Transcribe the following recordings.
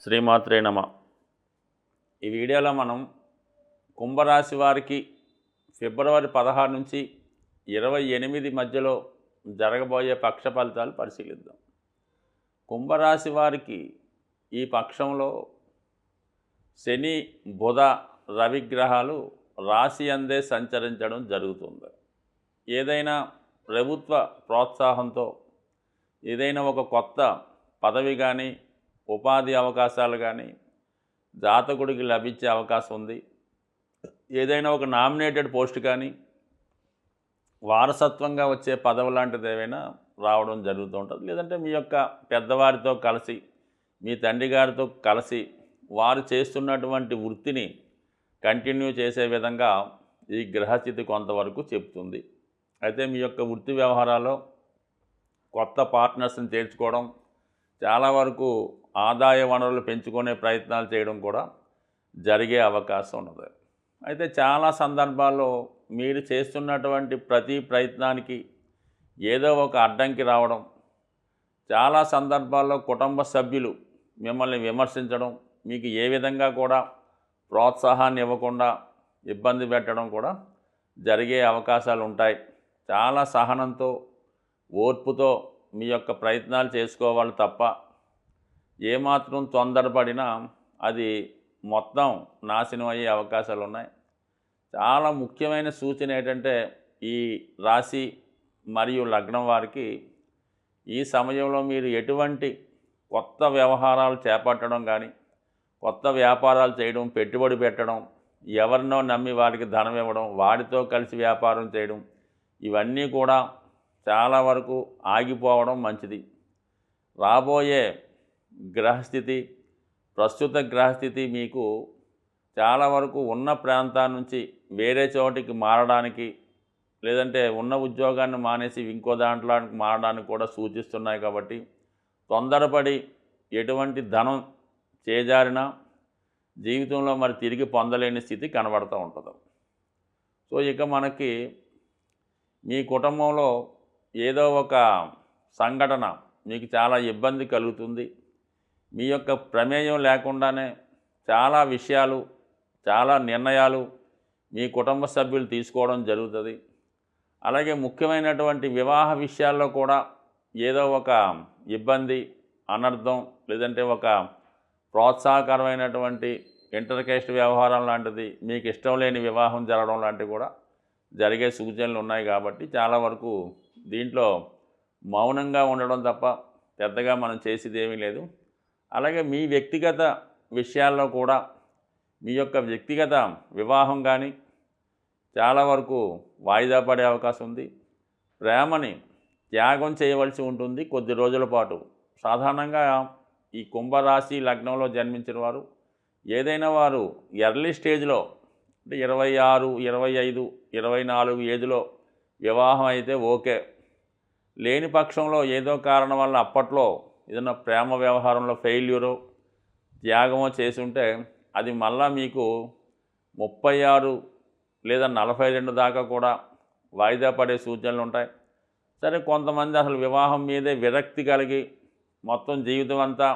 శ్రీమాత్రే నమ. ఈ వీడియోలో మనం కుంభరాశి వారికి ఫిబ్రవరి 16 నుంచి 28 మధ్యలో జరగబోయే పక్ష ఫలితాలు పరిశీలిద్దాం. కుంభరాశి వారికి ఈ పక్షంలో శని, బుధ, రవి గ్రహాలు రాశి అందే సంచరించడం జరుగుతుంది. ఏదైనా ప్రభుత్వ ప్రోత్సాహంతో ఏదైనా ఒక కొత్త పదవి కానీ ఉపాధి అవకాశాలు కానీ జాతకుడికి లభించే అవకాశం ఉంది. ఏదైనా ఒక నామినేటెడ్ పోస్ట్ కానీ వారసత్వంగా వచ్చే పదవి లాంటిది ఏవైనా రావడం జరుగుతూ ఉంటుంది. లేదంటే మీ యొక్క పెద్దవారితో కలిసి మీ తండ్రి గారితో కలిసి వారు చేస్తున్నటువంటి వృత్తిని కంటిన్యూ చేసే విధంగా ఈ గ్రహస్థితి కొంతవరకు చెప్తుంది. అయితే మీ యొక్క వృత్తి వ్యవహారాల్లో కొత్త పార్ట్నర్స్ని చేర్చుకోవడం, చాలా వరకు ఆదాయ వనరులు పెంచుకునే ప్రయత్నాలు చేయడం కూడా జరిగే అవకాశం ఉన్నది. అయితే చాలా సందర్భాల్లో మీరు చేస్తున్నటువంటి ప్రతి ప్రయత్నానికి ఏదో ఒక అడ్డంకి రావడం, చాలా సందర్భాల్లో కుటుంబ సభ్యులు మిమ్మల్ని విమర్శించడం, మీకు ఏ విధంగా కూడా ప్రోత్సాహాన్ని ఇవ్వకుండా ఇబ్బంది పెట్టడం కూడా జరిగే అవకాశాలు ఉంటాయి. చాలా సహనంతో, ఓర్పుతో మీ యొక్క ప్రయత్నాలు చేసుకోవాలి తప్ప ఏమాత్రం తొందరపడినా అది మొత్తం నాశనం అయ్యే అవకాశాలు ఉన్నాయి. చాలా ముఖ్యమైన సూచన ఏంటంటే ఈ రాశి మరియు లగ్నం వారికి ఈ సమయంలో మీరు ఎటువంటి కొత్త వ్యవహారాలు చేపట్టడం కానీ, కొత్త వ్యాపారాలు చేయడం, పెట్టుబడి పెట్టడం, ఎవరినో నమ్మి వారికి ధనం ఇవ్వడం, వాడితో కలిసి వ్యాపారం చేయడం, ఇవన్నీ కూడా చాలా వరకు ఆగిపోవడం మంచిది. రాబోయే గ్రహస్థితి, ప్రస్తుత గ్రహస్థితి మీకు చాలా వరకు ఉన్న ప్రాంతాల నుంచి వేరే చోటికి మారడానికి, లేదంటే ఉన్న ఉద్యోగాన్ని మానేసి ఇంకో దాంట్లోకి మారడానికి కూడా సూచిస్తున్నాయి. కాబట్టి తొందరపడి ఎటువంటి ధనం చేజారినా జీవితంలో మరి తిరిగి పొందలేని స్థితి కనబడుతూ ఉంటుంది. సో ఇక మనకి మీ కుటుంబంలో ఏదో ఒక సంఘటన మీకు చాలా ఇబ్బంది కలుగుతుంది. మీ యొక్క ప్రమేయం లేకుండానే చాలా విషయాలు, చాలా నిర్ణయాలు మీ కుటుంబ సభ్యులు తీసుకోవడం జరుగుతుంది. అలాగే ముఖ్యమైనటువంటి వివాహ విషయాల్లో కూడా ఏదో ఒక ఇబ్బంది, అనర్థం, లేదంటే ఒక ప్రోత్సాహకరమైనటువంటి ఇంటర్కేస్ట్ వ్యవహారం లాంటిది, మీకు ఇష్టం లేని వివాహం జరగడం లాంటివి కూడా జరిగే సూచనలు ఉన్నాయి. కాబట్టి చాలా వరకు దీంట్లో మౌనంగా ఉండడం తప్ప పెద్దగా మనం చేసేది ఏమీ లేదు. అలాగే మీ వ్యక్తిగత విషయాల్లో కూడా మీ యొక్క వ్యక్తిగత వివాహం కానీ చాలా వరకు వాయిదా పడే అవకాశం ఉంది. ప్రేమని త్యాగం చేయవలసి ఉంటుంది కొద్ది రోజుల పాటు. సాధారణంగా ఈ కుంభరాశి లగ్నంలో జన్మించిన వారు ఏదైనా వారు ఎర్లీ స్టేజ్లో అంటే 26, 25, 24 ఏజ్లో వివాహం అయితే ఓకే. లేని పక్షంలో ఏదో కారణం వల్ల అప్పట్లో ఏదైనా ప్రేమ వ్యవహారంలో ఫెయిల్యూరో, త్యాగమో చేసి ఉంటే అది మళ్ళా మీకు 36 లేదా 42 దాకా కూడా వాయిదా పడే సూచనలు ఉంటాయి. సరే, కొంతమంది అసలు వివాహం మీదే విరక్తి కలిగి మొత్తం జీవితం అంతా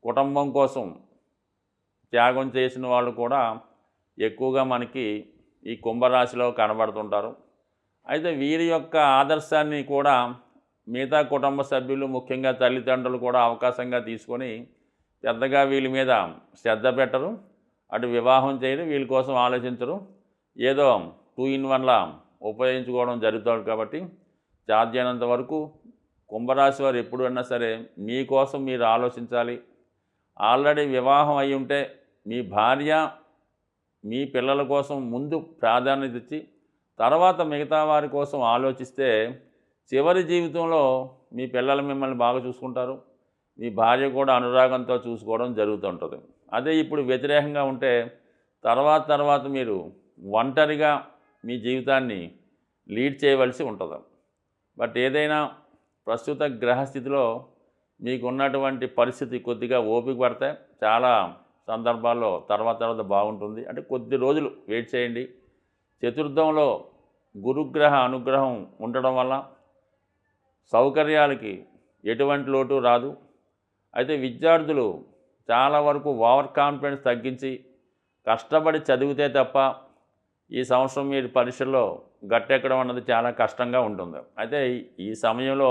కుటుంబం కోసం త్యాగం చేసిన వాళ్ళు కూడా ఎక్కువగా మనకి ఈ కుంభరాశిలో కనబడుతుంటారు. అయితే వీరి యొక్క ఆదర్శాన్ని కూడా మిగతా కుటుంబ సభ్యులు, ముఖ్యంగా తల్లిదండ్రులు కూడా అవకాశంగా తీసుకొని పెద్దగా వీళ్ళ మీద శ్రద్ధ పెట్టరు, అటు వివాహం చేయరు, వీళ్ళ కోసం ఆలోచించరు, ఏదో 2 in 1లా ఉపయోగించుకోవడం జరుగుతుంది. కాబట్టి సాధ్యమైనంత వరకు కుంభరాశి వారు ఎప్పుడన్నా సరే మీకోసం మీరు ఆలోచించాలి. ఆల్రెడీ వివాహం అయి ఉంటే మీ భార్య, మీ పిల్లల కోసం ముందు ప్రాధాన్యత ఇచ్చి తర్వాత మిగతా వారి కోసం ఆలోచిస్తే చివరి జీవితంలో మీ పిల్లలు మిమ్మల్ని బాగా చూసుకుంటారు, మీ భార్య కూడా అనురాగంతో చూసుకోవడం జరుగుతుంటుంది. అదే ఇప్పుడు వ్యతిరేకంగా ఉంటే తర్వాత మీరు ఒంటరిగా మీ జీవితాన్ని లీడ్ చేయవలసి ఉంటుంది. బట్ ఏదైనా ప్రస్తుత గ్రహస్థితిలో మీకు ఉన్నటువంటి పరిస్థితి కొద్దిగా ఓపిక పడితే చాలా సందర్భాల్లో తర్వాత బాగుంటుంది. అంటే కొద్ది రోజులు వెయిట్ చేయండి. చతుర్థంలో గురుగ్రహ అనుగ్రహం ఉండడం వల్ల సౌకర్యాలకి ఎటువంటి లోటు రాదు. అయితే విద్యార్థులు చాలా వరకు ఓవర్ కాన్ఫిడెన్స్ తగ్గించి కష్టపడి చదివితే తప్ప ఈ సంవత్సరం మీరు పరీక్షల్లో గట్టెక్కడం అన్నది చాలా కష్టంగా ఉంటుంది. అయితే ఈ సమయంలో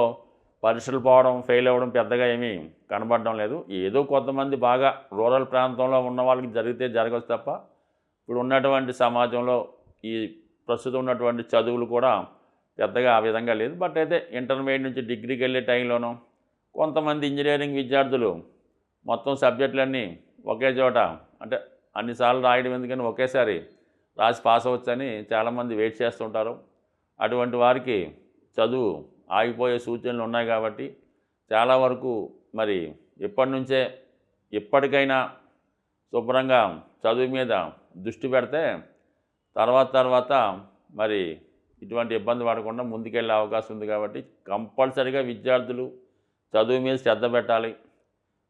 పరీక్షలు పోవడం, ఫెయిల్ అవ్వడం పెద్దగా ఏమీ కనబడడం లేదు. ఏదో కొంతమంది బాగా రూరల్ ప్రాంతంలో ఉన్న వాళ్ళకి జరిగితే జరగచ్చు తప్ప ఇప్పుడు ఉన్నటువంటి సమాజంలో ఈ ప్రస్తుతం ఉన్నటువంటి చదువులు కూడా పెద్దగా ఆ విధంగా లేదు. బట్ అయితే ఇంటర్మీడియట్ నుంచి డిగ్రీకి వెళ్ళే టైంలోనూ కొంతమంది ఇంజనీరింగ్ విద్యార్థులు మొత్తం సబ్జెక్టులన్నీ ఒకే చోట అంటే అన్నిసార్లు రాయడం ఎందుకని ఒకేసారి రాసి పాస్ అవ్వచ్చని చాలామంది వెయిట్ చేస్తుంటారు. అటువంటి వారికి చదువు ఆగిపోయే సూచనలు ఉన్నాయి కాబట్టి చాలా వరకు మరి ఇప్పటి నుంచే ఇప్పటికైనా శుభ్రంగా చదువు మీద దృష్టి పెడితే తర్వాత మరి ఇటువంటి ఇబ్బంది పడకుండా ముందుకెళ్ళే అవకాశం ఉంది. కాబట్టి కంపల్సరీగా విద్యార్థులు చదువు మీద శ్రద్ధ పెట్టాలి.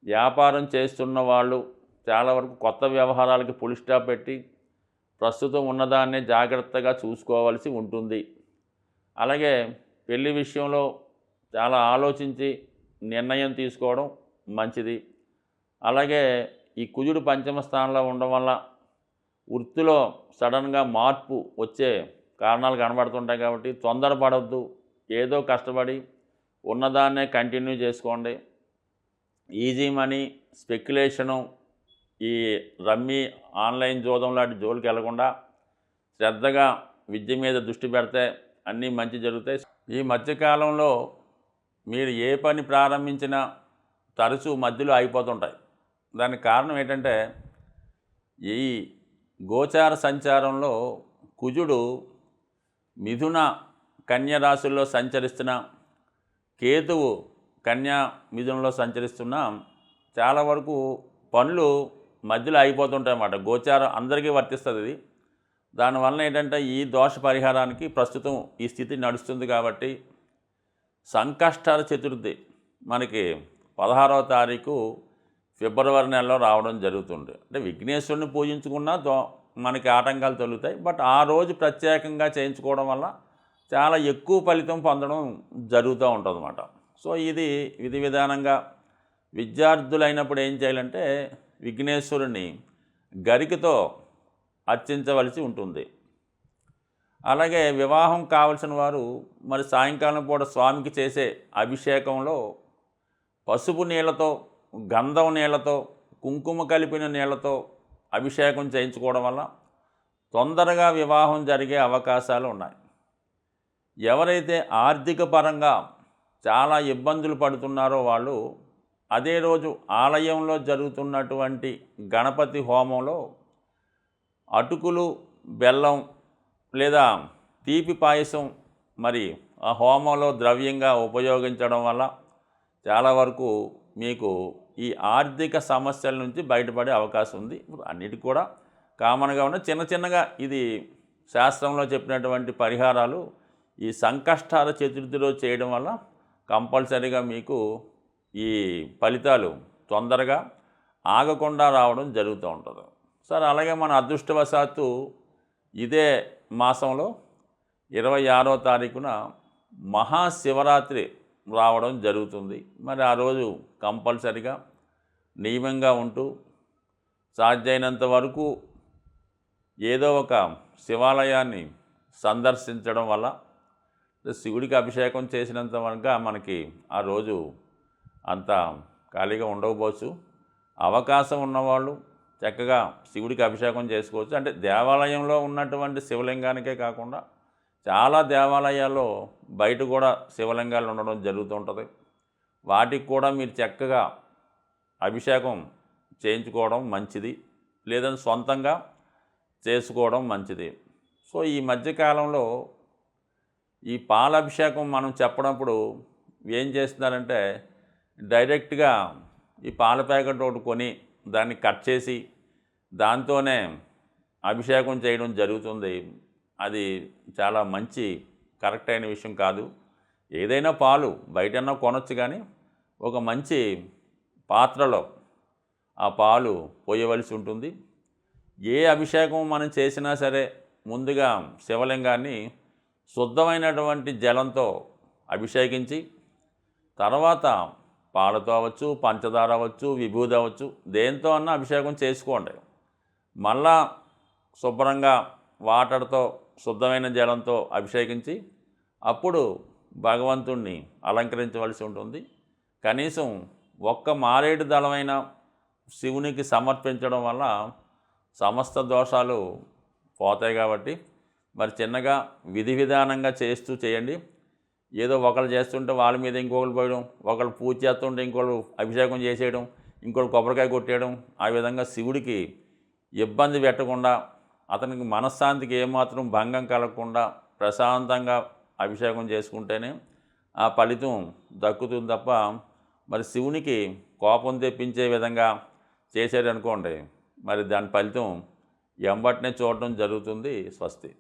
వ్యాపారం చేస్తున్న వాళ్ళు చాలా వరకు కొత్త వ్యవహారాలకి ఫుల్ స్టాప్ పెట్టి ప్రస్తుతం ఉన్నదాన్నే జాగ్రత్తగా చూసుకోవాల్సి ఉంటుంది. అలాగే పెళ్లి విషయంలో చాలా ఆలోచించి నిర్ణయం తీసుకోవడం మంచిది. అలాగే ఈ కుజుడు పంచమ స్థానంలో ఉండడం వల్ల వృత్తిలో సడన్గా మార్పు వచ్చే కారణాలు కనబడుతుంటాయి కాబట్టి తొందరపడొద్దు. ఏదో కష్టపడి ఉన్నదాన్నే కంటిన్యూ చేసుకోండి. ఈజీ మనీ, స్పెక్యులేషను, ఈ రమ్మీ, ఆన్లైన్ జోదం లాంటి జోలికి వెళ్లకుండా శ్రద్ధగా విద్య మీద దృష్టి పెడితే అన్నీ మంచి జరుగుతాయి. ఈ మధ్యకాలంలో మీరు ఏ పని ప్రారంభించినా తరచూ మధ్యలో అయిపోతుంటాయి. దానికి కారణం ఏంటంటే ఈ గోచార సంచారంలో కుజుడు మిథున కన్య రాశుల్లో సంచరిస్తున్న, కేతువు కన్యా మిథునంలో సంచరిస్తున్న చాలా వరకు పనులు మధ్యలో అయిపోతుంటాయి అన్నమాట. గోచారం అందరికీ వర్తిస్తుంది ఇది. దానివల్ల ఏంటంటే ఈ దోష పరిహారానికి ప్రస్తుతం ఈ స్థితి నడుస్తుంది కాబట్టి సంకష్టాల చతుర్థి మనకి 16వ తారీఖు ఫిబ్రవరి నెలలో రావడం జరుగుతుంది. అంటే విఘ్నేశ్వరుని పూజించుకున్నా మనకి ఆటంకాలు తొలుగుతాయి. బట్ ఆ రోజు ప్రత్యేకంగా చేయించుకోవడం వల్ల చాలా ఎక్కువ ఫలితం పొందడం జరుగుతూ ఉంటుంది అన్నమాట. సో ఇది విధి విధానంగా విద్యార్థులైనప్పుడు ఏం చేయాలంటే విఘ్నేశ్వరుని గరికతో అర్చించవలసి ఉంటుంది. అలాగే వివాహం కావలసిన వారు మరి సాయంకాలం పూట స్వామికి చేసే అభిషేకంలో పసుపు నీళ్లతో, గంధం నీళ్లతో, కుంకుమ కలిపిన నీళ్లతో అభిషేకం చేయించుకోవడం వల్ల తొందరగా వివాహం జరిగే అవకాశాలు ఉన్నాయి. ఎవరైతే ఆర్థిక పరంగా చాలా ఇబ్బందులు పడుతున్నారో వాళ్ళు అదే రోజు ఆలయంలో జరుగుతున్నటువంటి గణపతి హోమంలో అటుకులు, బెల్లం లేదా తీపి పాయసం మరి ఆ హోమంలో ద్రవ్యంగా ఉపయోగించడం వల్ల చాలా వరకు మీకు ఈ ఆర్థిక సమస్యల నుంచి బయటపడే అవకాశం ఉంది. అన్నిటికీ కూడా కామన్గా ఉన్న చిన్నగా ఇది శాస్త్రంలో చెప్పినటువంటి పరిహారాలు ఈ సంకష్టాల చతుర్థిలో చేయడం వల్ల కంపల్సరీగా మీకు ఈ ఫలితాలు తొందరగా ఆగకుండా రావడం జరుగుతూ ఉంటుంది. సార్ అలాగే మన అదృష్టవశాత్తు ఇదే మాసంలో 26వ తారీఖున మహాశివరాత్రి రావడం జరుగుతుంది. మరి ఆ రోజు కంపల్సరిగా నియమంగా ఉంటూ సాధ్యమైనంత వరకు ఏదో ఒక శివాలయాన్ని సందర్శించడం వల్ల శివుడికి అభిషేకం చేసినంత వరకు మనకి ఆ రోజు అంత ఖాళీగా ఉండకపోవచ్చు. అవకాశం ఉన్నవాళ్ళు చక్కగా శివుడికి అభిషేకం చేసుకోవచ్చు. అంటే దేవాలయంలో ఉన్నటువంటి శివలింగానికే కాకుండా చాలా దేవాలయాల్లో బయట కూడా శివలింగాలు ఉండడం జరుగుతుంటుంది. వాటికి కూడా మీరు చక్కగా అభిషేకం చేయించుకోవడం మంచిది, లేదంటే సొంతంగా చేసుకోవడం మంచిది. సో ఈ మధ్యకాలంలో ఈ పాలాభిషేకం మనం చెప్పినప్పుడు ఏం చేస్తున్నారంటే డైరెక్ట్గా ఈ పాల ప్యాకెట్ ఒకటి కొని దాన్ని కట్ చేసి దాంతోనే అభిషేకం చేయడం జరుగుతుంది. అది చాలా మంచి కరెక్ట్ అయిన విషయం కాదు. ఏదైనా పాలు బయటన్నా కొనొచ్చు, కానీ ఒక మంచి పాత్రలో ఆ పాలు పోయవలసి ఉంటుంది. ఏ అభిషేకం మనం చేసినా సరే ముందుగా శివలింగాన్ని శుద్ధమైనటువంటి జలంతో అభిషేకించి తర్వాత పాలతో అవ్వచ్చు, పంచదార అవ్వచ్చు, విభూది అవ్వచ్చు, దేంతో అన్నా అభిషేకం చేసుకోండి. మళ్ళా శుభ్రంగా వాటర్తో శుద్ధమైన జలంతో అభిషేకించి అప్పుడు భగవంతుణ్ణి అలంకరించవలసి ఉంటుంది. కనీసం ఒక్క మారేడు దళమైన శివునికి సమర్పించడం వల్ల సమస్త దోషాలు పోతాయి. కాబట్టి మరి చిన్నగా విధి విధానంగా చేస్తూ చేయండి. ఏదో ఒకళ్ళు చేస్తుంటే వాళ్ళ మీద ఇంకొకరు పోయడం, ఒకళ్ళు పూజ చేస్తుంటే ఇంకోళ్ళు అభిషేకం చేసేయడం, ఇంకోళ్ళు కొబ్బరికాయ కొట్టేయడం, ఆ విధంగా శివుడికి ఇబ్బంది పెట్టకుండా, అతనికి మనశ్శాంతికి ఏమాత్రం భంగం కలగకుండా ప్రశాంతంగా అభిషేకం చేసుకుంటేనే ఆ ఫలితం దక్కుతుంది తప్ప మరి శివునికి కోపం తెప్పించే విధంగా చేశారనుకోండి, మరి దాని ఫలితం ఎంబటనే చూడటం జరుగుతుంది. స్వస్తి.